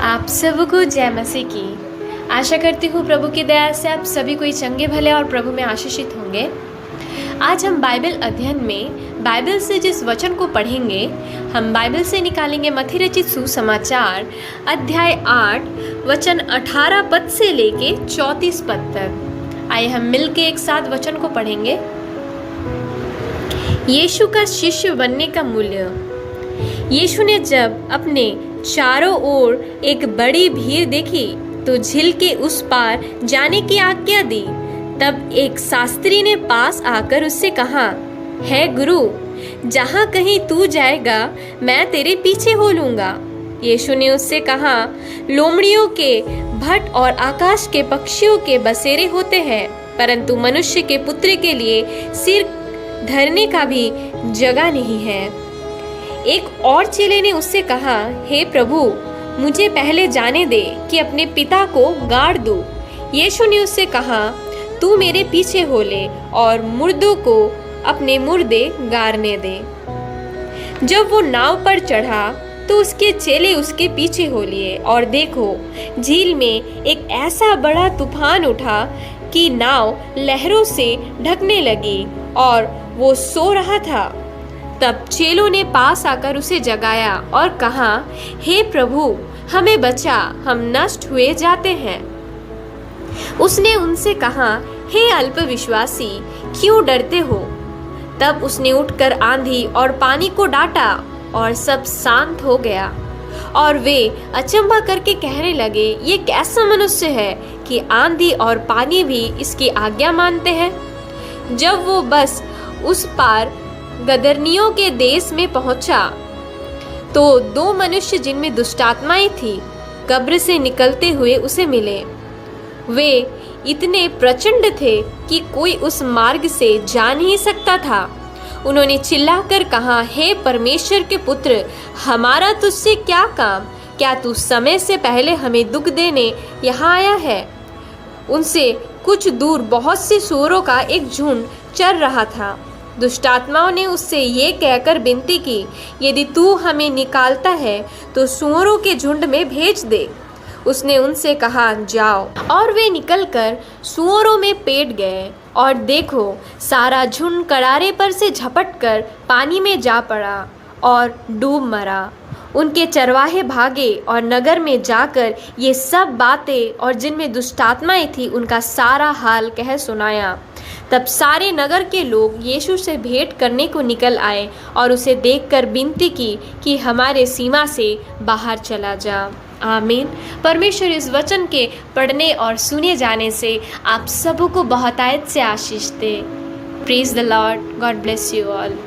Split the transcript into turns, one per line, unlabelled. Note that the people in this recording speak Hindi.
आप सबको जय मसीह की। आशा करती हूँ प्रभु की दया से आप सभी कोई चंगे भले और प्रभु में आशीषित होंगे। आज हम बाइबल अध्ययन में बाइबल से जिस वचन को पढ़ेंगे, हम बाइबल से निकालेंगे मत्ती रचित सुसमाचार अध्याय 8 वचन 18 पद से लेके 34 पद तक। आइए हम मिलके एक साथ वचन को पढ़ेंगे। यीशु का शिष्य बनने का मूल्य। यीशु ने जब अपने चारों ओर एक बड़ी भीड़ देखी तो झील के उस पार जाने की आज्ञा दी। तब एक शास्त्री ने पास आकर उससे कहा, है गुरु, जहाँ कहीं तू जाएगा मैं तेरे पीछे हो लूँगा। यीशु ने उससे कहा, लोमड़ियों के भट और आकाश के पक्षियों के बसेरे होते हैं, परंतु मनुष्य के पुत्र के लिए सिर धरने का भी जगह नहीं है। एक और चेले ने उससे कहा, हे प्रभु, मुझे पहले जाने दे कि अपने पिता को गाड़ दूं। यीशु ने उससे कहा, तू मेरे पीछे हो ले और मुर्दों को अपने मुर्दे गाड़ने दे। जब वो नाव पर चढ़ा तो उसके चेले उसके पीछे हो लिए, और देखो, झील में एक ऐसा बड़ा तूफान उठा कि नाव लहरों से ढकने लगी और वो सो रहा था। तब चेलों ने पास आकर उसे जगाया और कहा, हे प्रभु, हमें बचा, हम नष्ट हुए जाते हैं। उसने उनसे कहा, हे अल्पविश्वासी, क्यों डरते हो? तब उसने उठकर आंधी और पानी को डांटा और सब शांत हो गया। और वे अचंभा करके कहने लगे, ये कैसा मनुष्य है कि आंधी और पानी भी इसकी आज्ञा मानते हैं। जब वो बस उस पार गदरनियों के देश में पहुंचा तो दो मनुष्य जिनमें दुष्टात्माएं थी कब्र से निकलते हुए उसे मिले। वे इतने प्रचंड थे कि कोई उस मार्ग से जा नहीं सकता था। उन्होंने चिल्लाकर कहा, हे परमेश्वर के पुत्र, हमारा तुझसे क्या काम? क्या तू समय से पहले हमें दुख देने यहाँ आया है? उनसे कुछ दूर बहुत से सूअरों का एक झुंड चर रहा था। दुष्टात्माओं ने उससे ये कहकर विनती की, यदि तू हमें निकालता है तो सूअरों के झुंड में भेज दे। उसने उनसे कहा, जाओ। और वे निकलकर सूअरों में पेट गए, और देखो, सारा झुंड करारे पर से झपटकर पानी में जा पड़ा और डूब मरा। उनके चरवाहे भागे और नगर में जाकर ये सब बातें और जिनमें दुष्टात्माएं थी उनका सारा हाल कह सुनाया। तब सारे नगर के लोग यीशु से भेंट करने को निकल आए और उसे देखकर विनती की कि हमारे सीमा से बाहर चला जा। आमीन। परमेश्वर इस वचन के पढ़ने और सुने जाने से आप सबको बहुतायत से आशीष दे। Praise the lord. God bless you all.